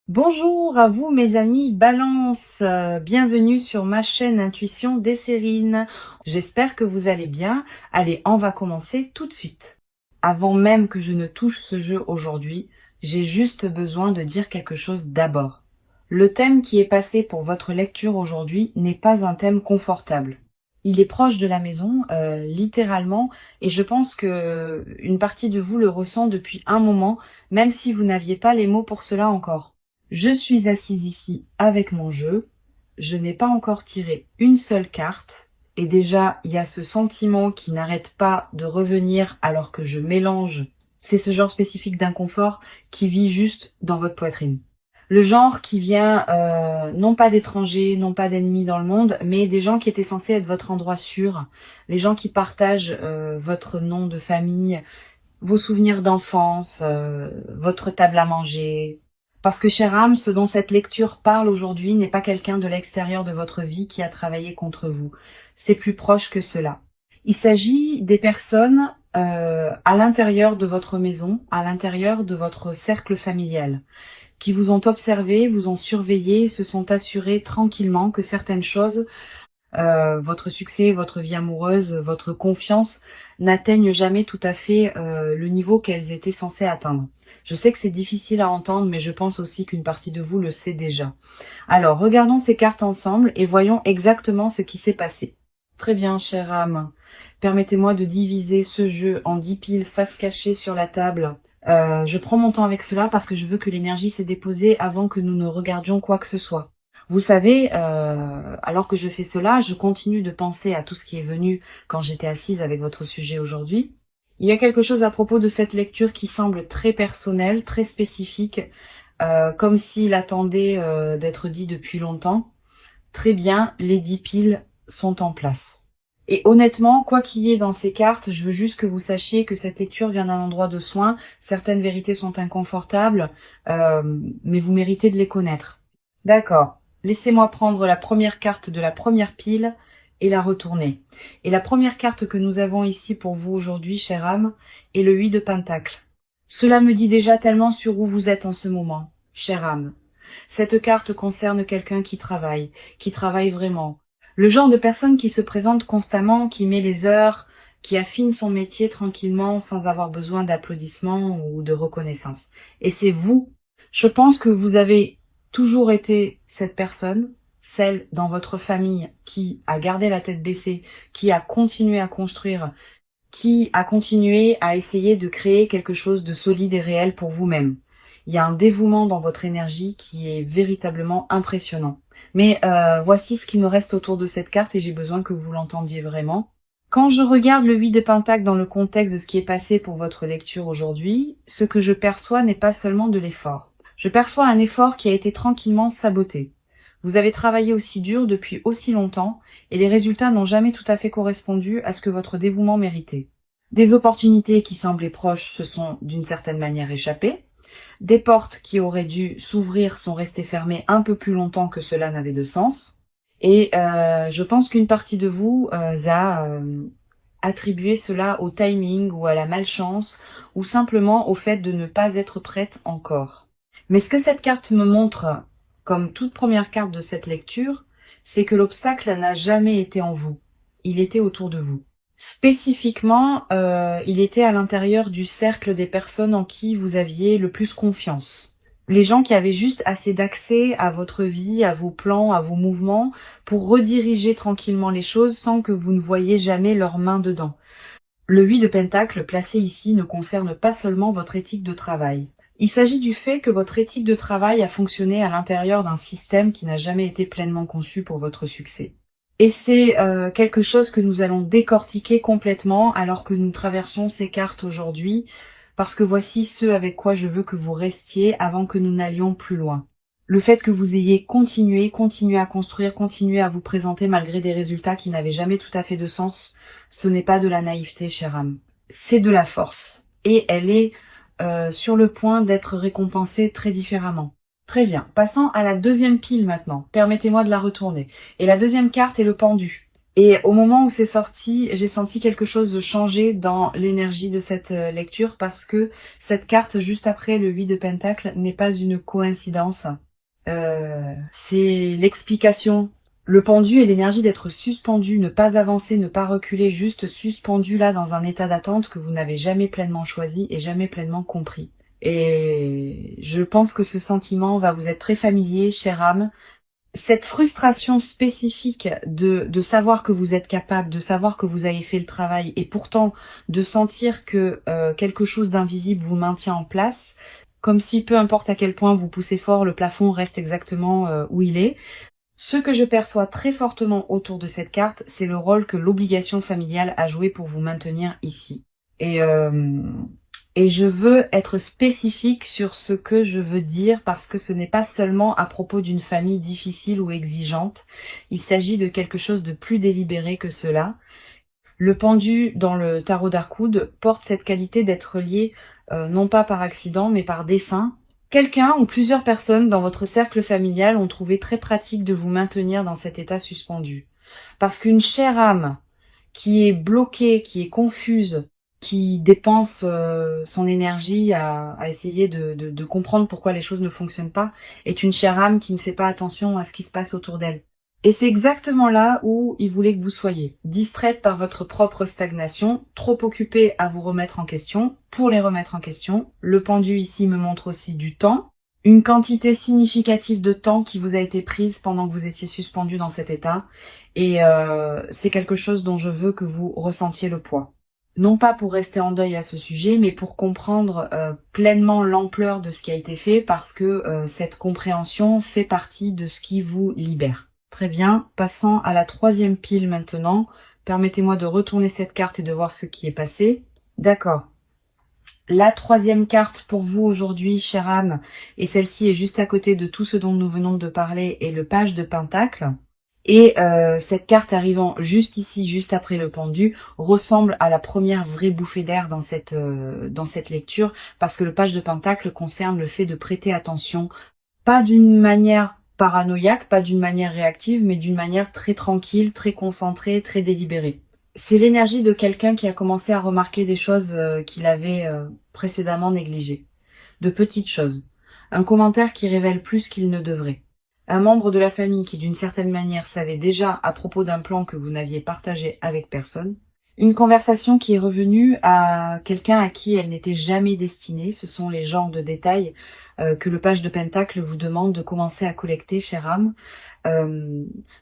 Bonjour à vous mes amis Balance, bienvenue sur ma chaîne Intuition Desserine. J'espère que vous allez bien. Allez, on va commencer tout de suite. Avant même que je ne touche ce jeu aujourd'hui, j'ai juste besoin de dire quelque chose d'abord. Le thème qui est passé pour votre lecture aujourd'hui n'est pas un thème confortable. Il est proche de la maison, littéralement, et je pense que une partie de vous le ressent depuis un moment, même si vous n'aviez pas les mots pour cela encore. Je suis assise ici avec mon jeu, je n'ai pas encore tiré une seule carte, et déjà il y a ce sentiment qui n'arrête pas de revenir alors que je mélange. C'est ce genre spécifique d'inconfort qui vit juste dans votre poitrine. Le genre qui vient non pas d'étrangers, non pas d'ennemis dans le monde, mais des gens qui étaient censés être votre endroit sûr, les gens qui partagent votre nom de famille, vos souvenirs d'enfance, votre table à manger. Parce que, chère âme, ce dont cette lecture parle aujourd'hui n'est pas quelqu'un de l'extérieur de votre vie qui a travaillé contre vous. C'est plus proche que cela. Il s'agit des personnes à l'intérieur de votre maison, à l'intérieur de votre cercle familial, qui vous ont observé, vous ont surveillé, se sont assurés tranquillement que certaines choses, votre succès, votre vie amoureuse, votre confiance n'atteignent jamais tout à fait le niveau qu'elles étaient censées atteindre. Je sais que c'est difficile à entendre, mais je pense aussi qu'une partie de vous le sait déjà. Alors, regardons ces cartes ensemble et voyons exactement ce qui s'est passé. Très bien, chère âme. Permettez-moi de diviser ce jeu en 10 piles face cachée sur la table. Je prends mon temps avec cela parce que je veux que l'énergie s'est déposée avant que nous ne regardions quoi que ce soit. Vous savez, alors que je fais cela, je continue de penser à tout ce qui est venu quand j'étais assise avec votre sujet aujourd'hui. Il y a quelque chose à propos de cette lecture qui semble très personnelle, très spécifique, comme s'il attendait d'être dit depuis longtemps. Très bien, les 10 piles sont en place. Et honnêtement, quoi qu'il y ait dans ces cartes, je veux juste que vous sachiez que cette lecture vient d'un endroit de soin. Certaines vérités sont inconfortables, mais vous méritez de les connaître. D'accord. Laissez-moi prendre la première carte de la première pile et la retourner. Et la première carte que nous avons ici pour vous aujourd'hui, chère âme, est le 8 de Pentacle. Cela me dit déjà tellement sur où vous êtes en ce moment, chère âme. Cette carte concerne quelqu'un qui travaille vraiment. Le genre de personne qui se présente constamment, qui met les heures, qui affine son métier tranquillement sans avoir besoin d'applaudissements ou de reconnaissance. Et c'est vous. Je pense que vous avez toujours été cette personne, celle dans votre famille qui a gardé la tête baissée, qui a continué à construire, qui a continué à essayer de créer quelque chose de solide et réel pour vous-même. Il y a un dévouement dans votre énergie qui est véritablement impressionnant. Mais voici ce qui me reste autour de cette carte et j'ai besoin que vous l'entendiez vraiment. Quand je regarde le 8 de Pentacle dans le contexte de ce qui est passé pour votre lecture aujourd'hui, ce que je perçois n'est pas seulement de l'effort. Je perçois un effort qui a été tranquillement saboté. Vous avez travaillé aussi dur depuis aussi longtemps et les résultats n'ont jamais tout à fait correspondu à ce que votre dévouement méritait. Des opportunités qui semblaient proches se sont d'une certaine manière échappées. Des portes qui auraient dû s'ouvrir sont restées fermées un peu plus longtemps que cela n'avait de sens. Et je pense qu'une partie de vous a attribué cela au timing ou à la malchance ou simplement au fait de ne pas être prête encore. Mais ce que cette carte me montre, comme toute première carte de cette lecture, c'est que l'obstacle n'a jamais été en vous. Il était autour de vous. Spécifiquement, il était à l'intérieur du cercle des personnes en qui vous aviez le plus confiance. Les gens qui avaient juste assez d'accès à votre vie, à vos plans, à vos mouvements, pour rediriger tranquillement les choses sans que vous ne voyiez jamais leurs mains dedans. Le 8 de Pentacle placé ici ne concerne pas seulement votre éthique de travail. Il s'agit du fait que votre éthique de travail a fonctionné à l'intérieur d'un système qui n'a jamais été pleinement conçu pour votre succès. Et c'est quelque chose que nous allons décortiquer complètement alors que nous traversons ces cartes aujourd'hui, parce que voici ce avec quoi je veux que vous restiez avant que nous n'allions plus loin. Le fait que vous ayez continué à construire, continué à vous présenter malgré des résultats qui n'avaient jamais tout à fait de sens, ce n'est pas de la naïveté, chère âme. C'est de la force. Et elle est sur le point d'être récompensée très différemment. Très bien. Passons à la deuxième pile maintenant. Permettez-moi de la retourner. Et la deuxième carte est le pendu. Et au moment où c'est sorti, j'ai senti quelque chose de changer dans l'énergie de cette lecture parce que cette carte juste après le 8 de Pentacle n'est pas une coïncidence. C'est l'explication. Le pendu est l'énergie d'être suspendu, ne pas avancer, ne pas reculer, juste suspendu là dans un état d'attente que vous n'avez jamais pleinement choisi et jamais pleinement compris. Et je pense que ce sentiment va vous être très familier, chère âme. Cette frustration spécifique de savoir que vous êtes capable, de savoir que vous avez fait le travail et pourtant de sentir que quelque chose d'invisible vous maintient en place, comme si peu importe à quel point vous poussez fort, le plafond reste exactement où il est. Ce que je perçois très fortement autour de cette carte, c'est le rôle que l'obligation familiale a joué pour vous maintenir ici. Et, euh, et je veux être spécifique sur ce que je veux dire parce que ce n'est pas seulement à propos d'une famille difficile ou exigeante, il s'agit de quelque chose de plus délibéré que cela. Le pendu dans le tarot d'Arkoud porte cette qualité d'être lié non pas par accident mais par dessein. Quelqu'un ou plusieurs personnes dans votre cercle familial ont trouvé très pratique de vous maintenir dans cet état suspendu. Parce qu'une chère âme qui est bloquée, qui est confuse, qui dépense son énergie à essayer de comprendre pourquoi les choses ne fonctionnent pas, est une chère âme qui ne fait pas attention à ce qui se passe autour d'elle. Et c'est exactement là où il voulait que vous soyez, distraite par votre propre stagnation, trop occupée à vous remettre en question, pour les remettre en question. Le pendu ici me montre aussi du temps, une quantité significative de temps qui vous a été prise pendant que vous étiez suspendu dans cet état, et c'est quelque chose dont je veux que vous ressentiez le poids. Non pas pour rester en deuil à ce sujet, mais pour comprendre pleinement l'ampleur de ce qui a été fait, parce que cette compréhension fait partie de ce qui vous libère. Très bien, passant à la troisième pile maintenant. Permettez-moi de retourner cette carte et de voir ce qui est passé. D'accord. La troisième carte pour vous aujourd'hui, chère âme, et celle-ci est juste à côté de tout ce dont nous venons de parler, est le page de Pentacle. Et cette carte arrivant juste ici, juste après le pendu, ressemble à la première vraie bouffée d'air dans cette lecture, parce que le page de Pentacle concerne le fait de prêter attention, pas d'une manière paranoïaque, pas d'une manière réactive, mais d'une manière très tranquille, très concentrée, très délibérée. C'est l'énergie de quelqu'un qui a commencé à remarquer des choses qu'il avait précédemment négligées. De petites choses. Un commentaire qui révèle plus qu'il ne devrait. Un membre de la famille qui d'une certaine manière savait déjà à propos d'un plan que vous n'aviez partagé avec personne. Une conversation qui est revenue à quelqu'un à qui elle n'était jamais destinée. Ce sont les genres de détails que le page de Pentacle vous demande de commencer à collecter, chère âme.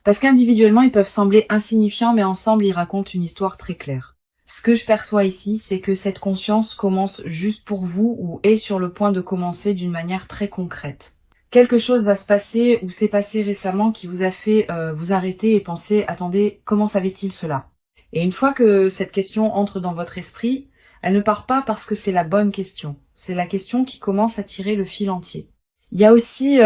Parce qu'individuellement, ils peuvent sembler insignifiants, mais ensemble, ils racontent une histoire très claire. Ce que je perçois ici, c'est que cette conscience commence juste pour vous ou est sur le point de commencer d'une manière très concrète. Quelque chose va se passer ou s'est passé récemment qui vous a fait vous arrêter et penser « Attendez, comment savait-il cela ?» Et une fois que cette question entre dans votre esprit, elle ne part pas parce que c'est la bonne question. C'est la question qui commence à tirer le fil entier. Il y a aussi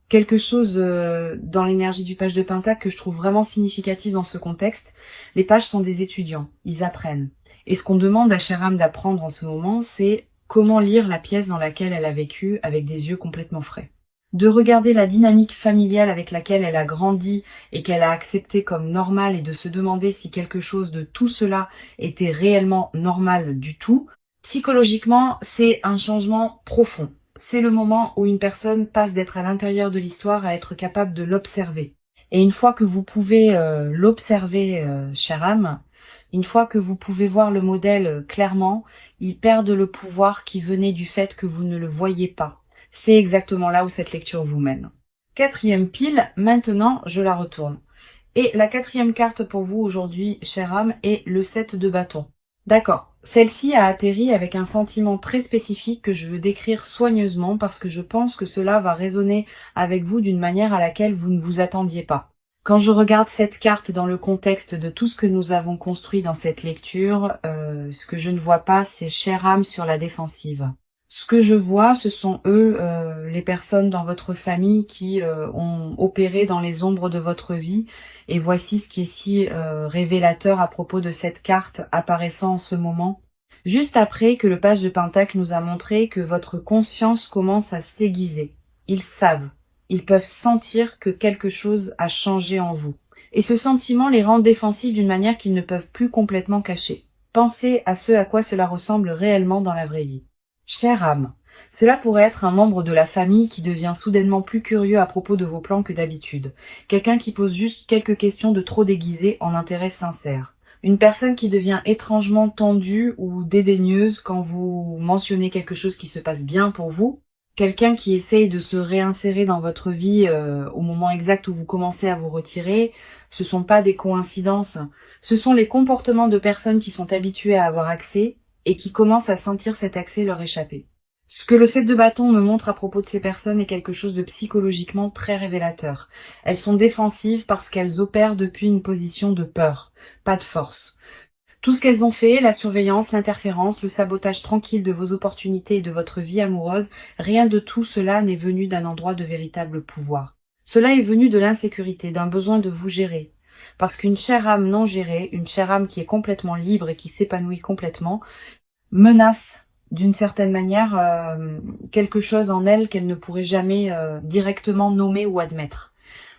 quelque chose dans l'énergie du page de Pentacle que je trouve vraiment significatif dans ce contexte. Les pages sont des étudiants, ils apprennent. Et ce qu'on demande à chère âme d'apprendre en ce moment, c'est comment lire la pièce dans laquelle elle a vécu avec des yeux complètement frais. De regarder la dynamique familiale avec laquelle elle a grandi et qu'elle a accepté comme normale et de se demander si quelque chose de tout cela était réellement normal du tout. Psychologiquement, c'est un changement profond. C'est le moment où une personne passe d'être à l'intérieur de l'histoire à être capable de l'observer. Et une fois que vous pouvez l'observer, chère âme, une fois que vous pouvez voir le modèle clairement, il perd le pouvoir qui venait du fait que vous ne le voyez pas. C'est exactement là où cette lecture vous mène. Quatrième pile, maintenant je la retourne. Et la quatrième carte pour vous aujourd'hui, chère âme, est le 7 de bâton. D'accord. Celle-ci a atterri avec un sentiment très spécifique que je veux décrire soigneusement parce que je pense que cela va résonner avec vous d'une manière à laquelle vous ne vous attendiez pas. Quand je regarde cette carte dans le contexte de tout ce que nous avons construit dans cette lecture, ce que je ne vois pas, c'est chère âme sur la défensive. Ce que je vois, ce sont eux, les personnes dans votre famille qui ont opéré dans les ombres de votre vie. Et voici ce qui est si révélateur à propos de cette carte apparaissant en ce moment. Juste après que le page de Pentacle nous a montré que votre conscience commence à s'aiguiser. Ils savent, ils peuvent sentir que quelque chose a changé en vous. Et ce sentiment les rend défensifs d'une manière qu'ils ne peuvent plus complètement cacher. Pensez à ce à quoi cela ressemble réellement dans la vraie vie. Chère âme, cela pourrait être un membre de la famille qui devient soudainement plus curieux à propos de vos plans que d'habitude. Quelqu'un qui pose juste quelques questions de trop déguisées en intérêt sincère. Une personne qui devient étrangement tendue ou dédaigneuse quand vous mentionnez quelque chose qui se passe bien pour vous. Quelqu'un qui essaye de se réinsérer dans votre vie au moment exact où vous commencez à vous retirer. Ce sont pas des coïncidences. Ce sont les comportements de personnes qui sont habituées à avoir accès et qui commencent à sentir cet accès leur échapper. Ce que le 7 de bâton me montre à propos de ces personnes est quelque chose de psychologiquement très révélateur. Elles sont défensives parce qu'elles opèrent depuis une position de peur, pas de force. Tout ce qu'elles ont fait, la surveillance, l'interférence, le sabotage tranquille de vos opportunités et de votre vie amoureuse, rien de tout cela n'est venu d'un endroit de véritable pouvoir. Cela est venu de l'insécurité, d'un besoin de vous gérer. Parce qu'une chère âme non gérée, une chère âme qui est complètement libre et qui s'épanouit complètement, menace d'une certaine manière quelque chose en elle qu'elle ne pourrait jamais directement nommer ou admettre.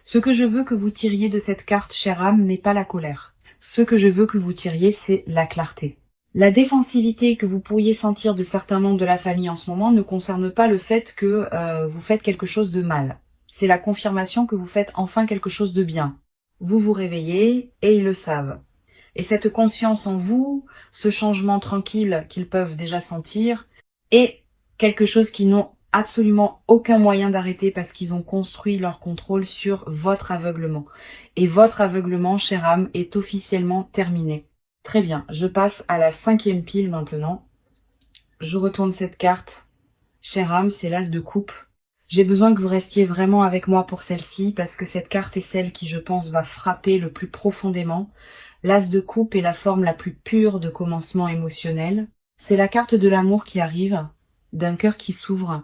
Ce que je veux que vous tiriez de cette carte, chère âme, n'est pas la colère. Ce que je veux que vous tiriez, c'est la clarté. La défensivité que vous pourriez sentir de certains membres de la famille en ce moment ne concerne pas le fait que vous faites quelque chose de mal. C'est la confirmation que vous faites enfin quelque chose de bien. Vous vous réveillez et ils le savent. Et cette conscience en vous, ce changement tranquille qu'ils peuvent déjà sentir, est quelque chose qu'ils n'ont absolument aucun moyen d'arrêter parce qu'ils ont construit leur contrôle sur votre aveuglement. Et votre aveuglement, chère âme, est officiellement terminé. Très bien, je passe à la 5e pile maintenant. Je retourne cette carte. Chère âme, c'est l'as de coupe. J'ai besoin que vous restiez vraiment avec moi pour celle-ci parce que cette carte est celle qui, je pense, va frapper le plus profondément. L'as de coupe est la forme la plus pure de commencement émotionnel. C'est la carte de l'amour qui arrive, d'un cœur qui s'ouvre,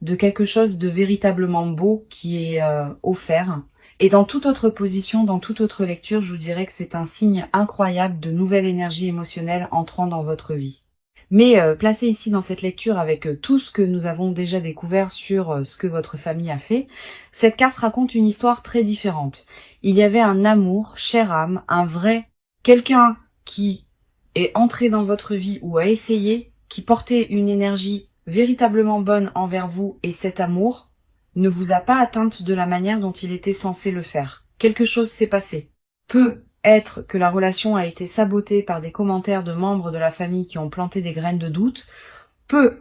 de quelque chose de véritablement beau qui est offert. Et dans toute autre position, dans toute autre lecture, je vous dirais que c'est un signe incroyable de nouvelle énergie émotionnelle entrant dans votre vie. Mais placé ici dans cette lecture avec tout ce que nous avons déjà découvert sur ce que votre famille a fait, cette carte raconte une histoire très différente. Il y avait un amour, chère âme, un vrai, quelqu'un qui est entré dans votre vie ou a essayé, qui portait une énergie véritablement bonne envers vous et cet amour ne vous a pas atteinte de la manière dont il était censé le faire. Quelque chose s'est passé. Peut être que la relation a été sabotée par des commentaires de membres de la famille qui ont planté des graines de doute, peut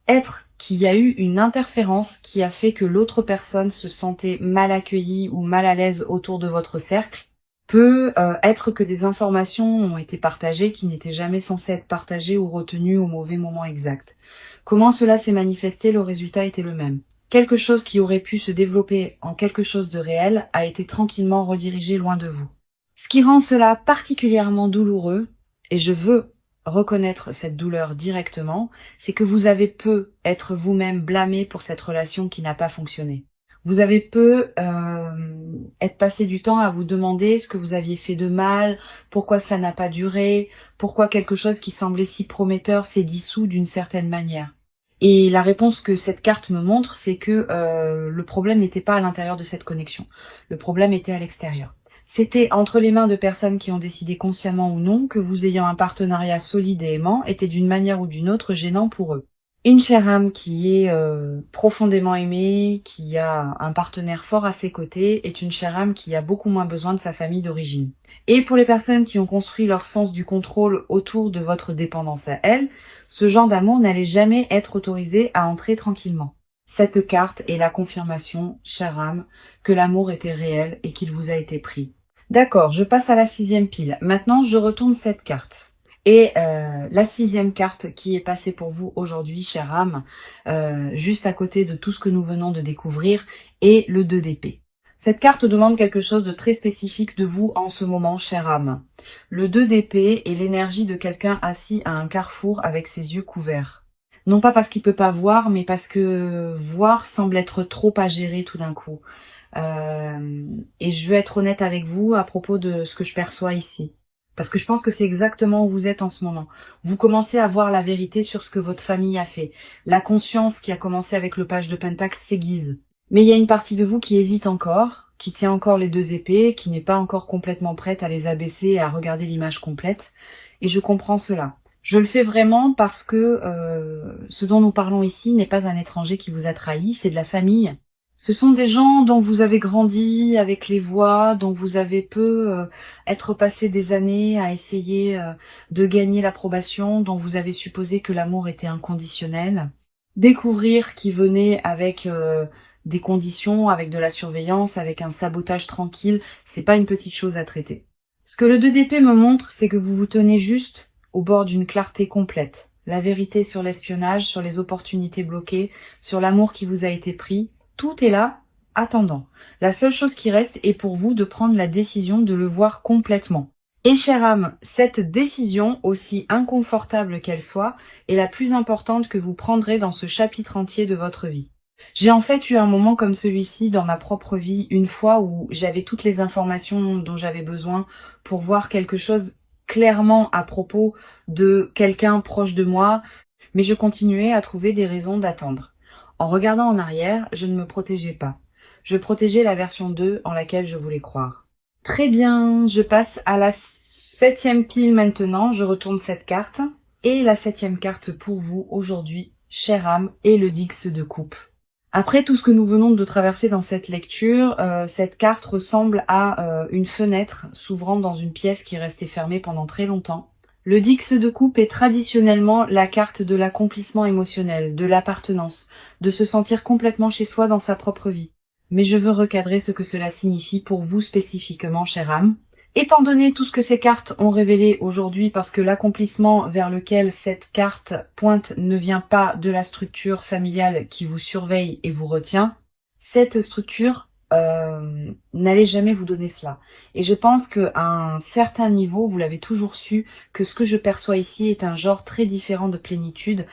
être qu'il y a eu une interférence qui a fait que l'autre personne se sentait mal accueillie ou mal à l'aise autour de votre cercle, peut être que des informations ont été partagées qui n'étaient jamais censées être partagées ou retenues au mauvais moment exact. Comment cela s'est manifesté, le résultat était le même. Quelque chose qui aurait pu se développer en quelque chose de réel a été tranquillement redirigé loin de vous. Ce qui rend cela particulièrement douloureux, et je veux reconnaître cette douleur directement, c'est que vous avez peu être vous-même blâmé pour cette relation qui n'a pas fonctionné. Vous avez peu être passé du temps à vous demander ce que vous aviez fait de mal, pourquoi ça n'a pas duré, pourquoi quelque chose qui semblait si prometteur s'est dissous d'une certaine manière. Et la réponse que cette carte me montre, c'est que le problème n'était pas à l'intérieur de cette connexion. Le problème était à l'extérieur. C'était entre les mains de personnes qui ont décidé consciemment ou non que vous ayant un partenariat solide et aimant était d'une manière ou d'une autre gênant pour eux. Une chère âme qui est profondément aimée, qui a un partenaire fort à ses côtés, est une chère âme qui a beaucoup moins besoin de sa famille d'origine. Et pour les personnes qui ont construit leur sens du contrôle autour de votre dépendance à elle, ce genre d'amour n'allait jamais être autorisé à entrer tranquillement. Cette carte est la confirmation, chère âme, que l'amour était réel et qu'il vous a été pris. D'accord, je passe à la 6e pile. Maintenant, je retourne cette carte. Et la 6e carte qui est passée pour vous aujourd'hui, chère âme, juste à côté de tout ce que nous venons de découvrir, est le 2 d'épée. Cette carte demande quelque chose de très spécifique de vous en ce moment, chère âme. Le 2 d'épée est l'énergie de quelqu'un assis à un carrefour avec ses yeux couverts. Non pas parce qu'il peut pas voir, mais parce que voir semble être trop à gérer tout d'un coup. Et je veux être honnête avec vous à propos de ce que je perçois ici. Parce que je pense que c'est exactement où vous êtes en ce moment. Vous commencez à voir la vérité sur ce que votre famille a fait. La conscience qui a commencé avec le page de Pentacle s'aiguise. Mais il y a une partie de vous qui hésite encore, qui tient encore les deux épées, qui n'est pas encore complètement prête à les abaisser et à regarder l'image complète. Et je comprends cela. Je le fais vraiment parce que ce dont nous parlons ici n'est pas un étranger qui vous a trahi, c'est de la famille. Ce sont des gens dont vous avez grandi avec les voix, dont vous avez être passé des années à essayer de gagner l'approbation, dont vous avez supposé que l'amour était inconditionnel. Découvrir qui venait avec des conditions, avec de la surveillance, avec un sabotage tranquille, c'est pas une petite chose à traiter. Ce que le 2 d'épée me montre, c'est que vous vous tenez juste au bord d'une clarté complète. La vérité sur l'espionnage, sur les opportunités bloquées, sur l'amour qui vous a été pris, tout est là, attendant. La seule chose qui reste est pour vous de prendre la décision de le voir complètement. Et chère âme, cette décision, aussi inconfortable qu'elle soit, est la plus importante que vous prendrez dans ce chapitre entier de votre vie. J'ai en fait eu un moment comme celui-ci dans ma propre vie, une fois où j'avais toutes les informations dont j'avais besoin pour voir quelque chose clairement à propos de quelqu'un proche de moi, mais je continuais à trouver des raisons d'attendre. En regardant en arrière, je ne me protégeais pas. Je protégeais la version 2 en laquelle je voulais croire. Très bien, je passe à la 7e pile maintenant, je retourne cette carte. Et la 7e carte pour vous aujourd'hui, chère âme, est le Dix de coupe. Après tout ce que nous venons de traverser dans cette lecture, cette carte ressemble à une fenêtre s'ouvrant dans une pièce qui restait fermée pendant très longtemps. Le Dix de coupe est traditionnellement la carte de l'accomplissement émotionnel, de l'appartenance, de se sentir complètement chez soi dans sa propre vie. Mais je veux recadrer ce que cela signifie pour vous spécifiquement, chère âme. Étant donné tout ce que ces cartes ont révélé aujourd'hui, parce que l'accomplissement vers lequel cette carte pointe ne vient pas de la structure familiale qui vous surveille et vous retient, cette structure n'allait jamais vous donner cela. Et je pense qu'à un certain niveau, vous l'avez toujours su, que ce que je perçois ici est un genre très différent de plénitude,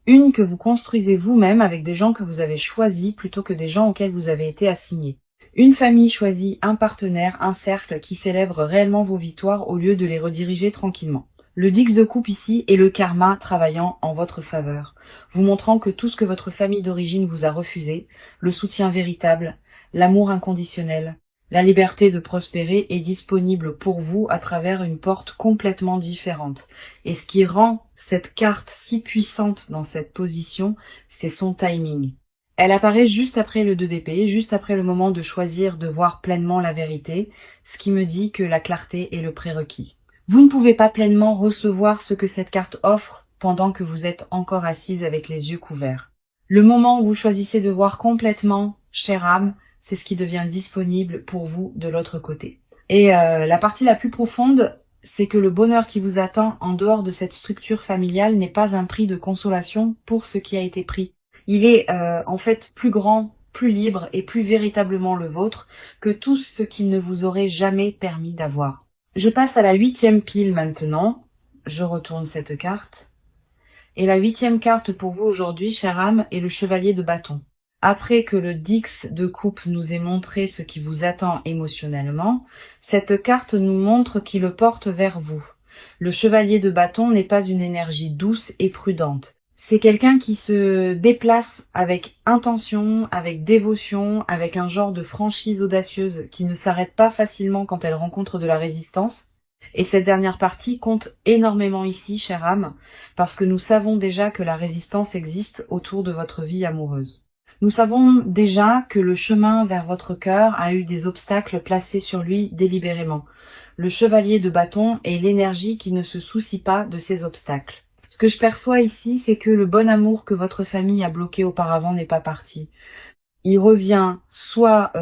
une que vous construisez vous-même avec des gens que vous avez choisis plutôt que des gens auxquels vous avez été assignés. Une famille choisit un partenaire, un cercle qui célèbre réellement vos victoires au lieu de les rediriger tranquillement. Le Dix de coupe ici est le karma travaillant en votre faveur, vous montrant que tout ce que votre famille d'origine vous a refusé, le soutien véritable, l'amour inconditionnel, la liberté de prospérer est disponible pour vous à travers une porte complètement différente. Et ce qui rend cette carte si puissante dans cette position, c'est son timing. Elle apparaît juste après le 2 d'épée, juste après le moment de choisir de voir pleinement la vérité, ce qui me dit que la clarté est le prérequis. Vous ne pouvez pas pleinement recevoir ce que cette carte offre pendant que vous êtes encore assise avec les yeux couverts. Le moment où vous choisissez de voir complètement, chère âme, c'est ce qui devient disponible pour vous de l'autre côté. Et la partie la plus profonde, c'est que le bonheur qui vous attend en dehors de cette structure familiale n'est pas un prix de consolation pour ce qui a été pris. Il est en fait plus grand, plus libre et plus véritablement le vôtre que tout ce qu'il ne vous aurait jamais permis d'avoir. Je passe à la 8e pile maintenant. Je retourne cette carte. Et la 8e carte pour vous aujourd'hui, chère âme, est le chevalier de bâton. Après que le Dix de coupe nous ait montré ce qui vous attend émotionnellement, cette carte nous montre qui le porte vers vous. Le chevalier de bâton n'est pas une énergie douce et prudente. C'est quelqu'un qui se déplace avec intention, avec dévotion, avec un genre de franchise audacieuse qui ne s'arrête pas facilement quand elle rencontre de la résistance. Et cette dernière partie compte énormément ici, chère âme, parce que nous savons déjà que la résistance existe autour de votre vie amoureuse. Nous savons déjà que le chemin vers votre cœur a eu des obstacles placés sur lui délibérément. Le chevalier de bâton est l'énergie qui ne se soucie pas de ces obstacles. Ce que je perçois ici, c'est que le bon amour que votre famille a bloqué auparavant n'est pas parti. Il revient soit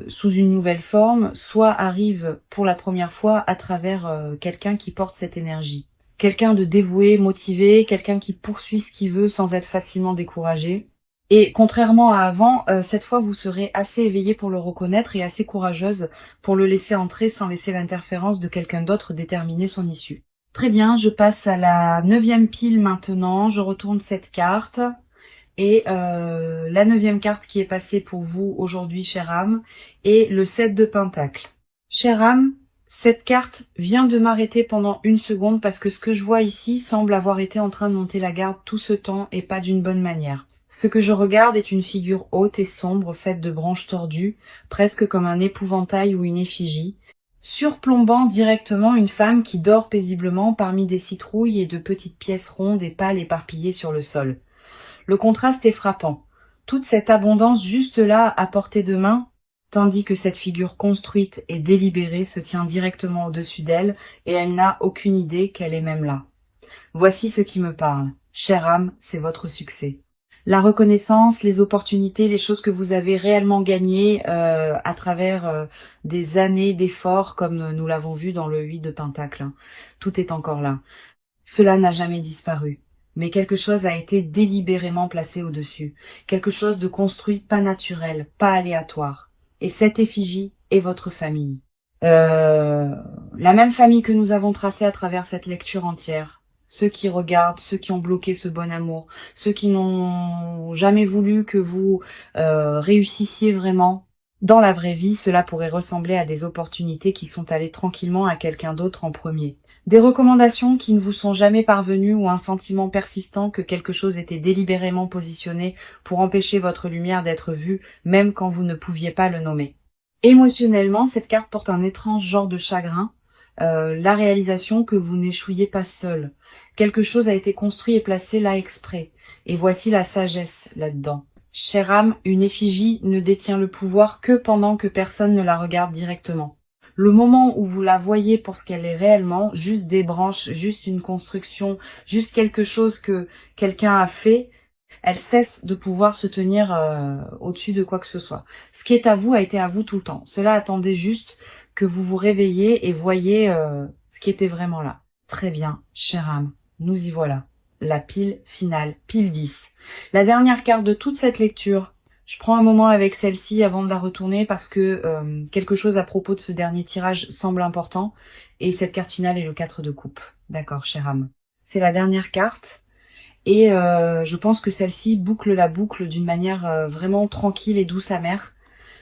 sous une nouvelle forme, soit arrive pour la première fois à travers quelqu'un qui porte cette énergie. Quelqu'un de dévoué, motivé, quelqu'un qui poursuit ce qu'il veut sans être facilement découragé. Et contrairement à avant, cette fois vous serez assez éveillée pour le reconnaître et assez courageuse pour le laisser entrer sans laisser l'interférence de quelqu'un d'autre déterminer son issue. Très bien, je passe à la 9e pile maintenant, je retourne cette carte. Et la 9e carte qui est passée pour vous aujourd'hui, chère âme, est le 7 de Pentacle. Chère âme, cette carte vient de m'arrêter pendant une seconde parce que ce que je vois ici semble avoir été en train de monter la garde tout ce temps et pas d'une bonne manière. Ce que je regarde est une figure haute et sombre faite de branches tordues, presque comme un épouvantail ou une effigie, surplombant directement une femme qui dort paisiblement parmi des citrouilles et de petites pièces rondes et pâles éparpillées sur le sol. Le contraste est frappant. Toute cette abondance juste là à portée de main, tandis que cette figure construite et délibérée se tient directement au-dessus d'elle et elle n'a aucune idée qu'elle est même là. Voici ce qui me parle. Chère âme, c'est votre succès. La reconnaissance, les opportunités, les choses que vous avez réellement gagnées à travers des années d'efforts, comme nous l'avons vu dans le 8 de Pentacle. Tout est encore là. Cela n'a jamais disparu. Mais quelque chose a été délibérément placé au-dessus. Quelque chose de construit, pas naturel, pas aléatoire. Et cette effigie est votre famille. La même famille que nous avons tracée à travers cette lecture entière. Ceux qui regardent, ceux qui ont bloqué ce bon amour, ceux qui n'ont jamais voulu que vous réussissiez vraiment. Dans la vraie vie, cela pourrait ressembler à des opportunités qui sont allées tranquillement à quelqu'un d'autre en premier. Des recommandations qui ne vous sont jamais parvenues ou un sentiment persistant que quelque chose était délibérément positionné pour empêcher votre lumière d'être vue, même quand vous ne pouviez pas le nommer. Émotionnellement, cette carte porte un étrange genre de chagrin, la réalisation que vous n'échouiez pas seul. Quelque chose a été construit et placé là exprès. Et voici la sagesse là-dedans. Chère âme, une effigie ne détient le pouvoir que pendant que personne ne la regarde directement. Le moment où vous la voyez pour ce qu'elle est réellement, juste des branches, juste une construction, juste quelque chose que quelqu'un a fait, elle cesse de pouvoir se tenir au-dessus de quoi que ce soit. Ce qui est à vous a été à vous tout le temps. Cela attendait juste que vous vous réveillez et voyez ce qui était vraiment là. Très bien, chère âme, nous y voilà. La pile finale, pile 10. La dernière carte de toute cette lecture. Je prends un moment avec celle-ci avant de la retourner parce que quelque chose à propos de ce dernier tirage semble important. Et cette carte finale est le 4 de coupe. D'accord, chère âme. C'est la dernière carte. Et je pense que celle-ci boucle la boucle d'une manière vraiment tranquille et douce amère.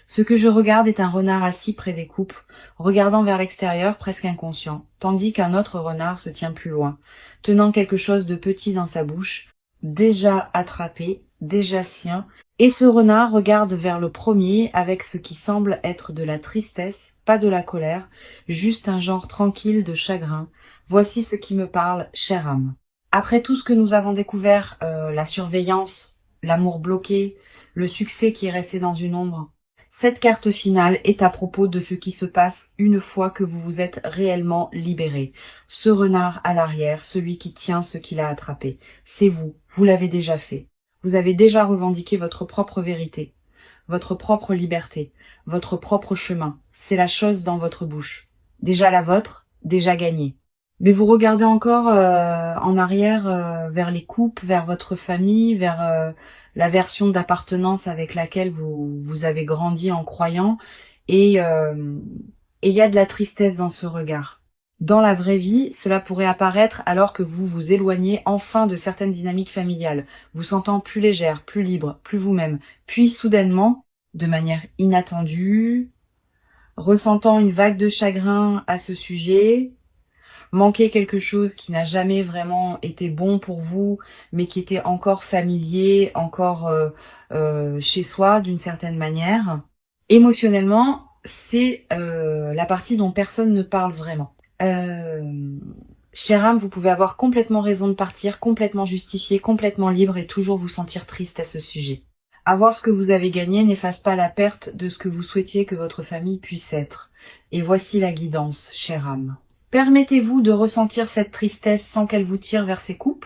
Ce que je regarde est un renard assis près des coupes, regardant vers l'extérieur, presque inconscient, tandis qu'un autre renard se tient plus loin, tenant quelque chose de petit dans sa bouche, déjà attrapé, déjà sien, et ce renard regarde vers le premier avec ce qui semble être de la tristesse, pas de la colère, juste un genre tranquille de chagrin. Voici ce qui me parle, chère âme. Après tout ce que nous avons découvert, la surveillance, l'amour bloqué, le succès qui est resté dans une ombre, cette carte finale est à propos de ce qui se passe une fois que vous vous êtes réellement libéré. Ce renard à l'arrière, celui qui tient ce qu'il a attrapé, c'est vous, vous l'avez déjà fait. Vous avez déjà revendiqué votre propre vérité, votre propre liberté, votre propre chemin. C'est la chose dans votre bouche. Déjà la vôtre, déjà gagnée. Mais vous regardez encore en arrière vers les coupes, vers votre famille, vers la version d'appartenance avec laquelle vous avez grandi en croyant. Et il y a de la tristesse dans ce regard. Dans la vraie vie, cela pourrait apparaître alors que vous vous éloignez enfin de certaines dynamiques familiales, vous sentant plus légère, plus libre, plus vous-même. Puis soudainement, de manière inattendue, ressentant une vague de chagrin à ce sujet, manquer quelque chose qui n'a jamais vraiment été bon pour vous, mais qui était encore familier, encore chez soi d'une certaine manière. Émotionnellement, c'est la partie dont personne ne parle vraiment. Chère âme, vous pouvez avoir complètement raison de partir, complètement justifié, complètement libre et toujours vous sentir triste à ce sujet. Avoir ce que vous avez gagné n'efface pas la perte de ce que vous souhaitiez que votre famille puisse être. Et voici la guidance, chère âme. Permettez-vous de ressentir cette tristesse sans qu'elle vous tire vers ses coupes.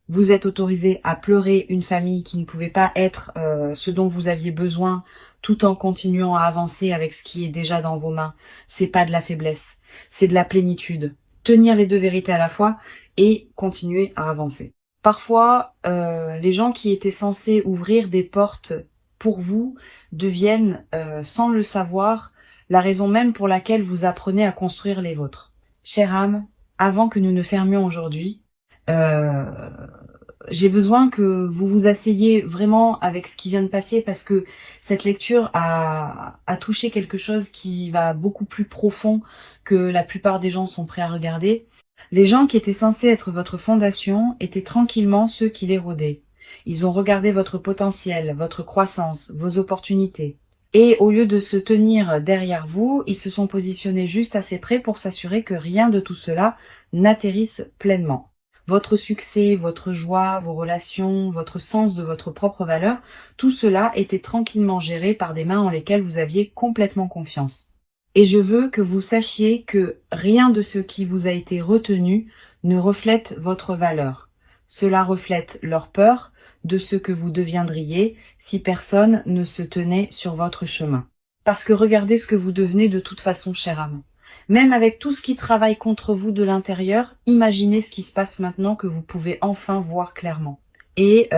Vous êtes autorisé à pleurer une famille qui ne pouvait pas être ce dont vous aviez besoin tout en continuant à avancer avec ce qui est déjà dans vos mains. C'est pas de la faiblesse, c'est de la plénitude. Tenir les deux vérités à la fois et continuer à avancer. Parfois, les gens qui étaient censés ouvrir des portes pour vous deviennent, sans le savoir, la raison même pour laquelle vous apprenez à construire les vôtres. Chère âme, avant que nous ne fermions aujourd'hui, j'ai besoin que vous vous asseyiez vraiment avec ce qui vient de passer parce que cette lecture a touché quelque chose qui va beaucoup plus profond que la plupart des gens sont prêts à regarder. Les gens qui étaient censés être votre fondation étaient tranquillement ceux qui l'érodaient. Ils ont regardé votre potentiel, votre croissance, vos opportunités. Et au lieu de se tenir derrière vous, ils se sont positionnés juste assez près pour s'assurer que rien de tout cela n'atterrisse pleinement. Votre succès, votre joie, vos relations, votre sens de votre propre valeur, tout cela était tranquillement géré par des mains en lesquelles vous aviez complètement confiance. Et je veux que vous sachiez que rien de ce qui vous a été retenu ne reflète votre valeur. Cela reflète leur peur de ce que vous deviendriez si personne ne se tenait sur votre chemin. Parce que regardez ce que vous devenez de toute façon, cher âme. Même avec tout ce qui travaille contre vous de l'intérieur, imaginez ce qui se passe maintenant que vous pouvez enfin voir clairement. Et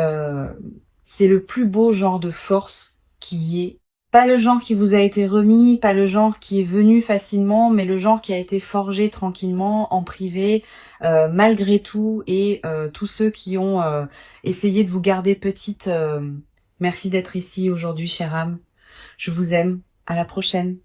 c'est le plus beau genre de force qui y ait. Pas le genre qui vous a été remis, pas le genre qui est venu facilement, mais le genre qui a été forgé tranquillement, en privé, malgré tout, et tous ceux qui ont essayé de vous garder petite, merci d'être ici aujourd'hui, chère âme. Je vous aime. À la prochaine.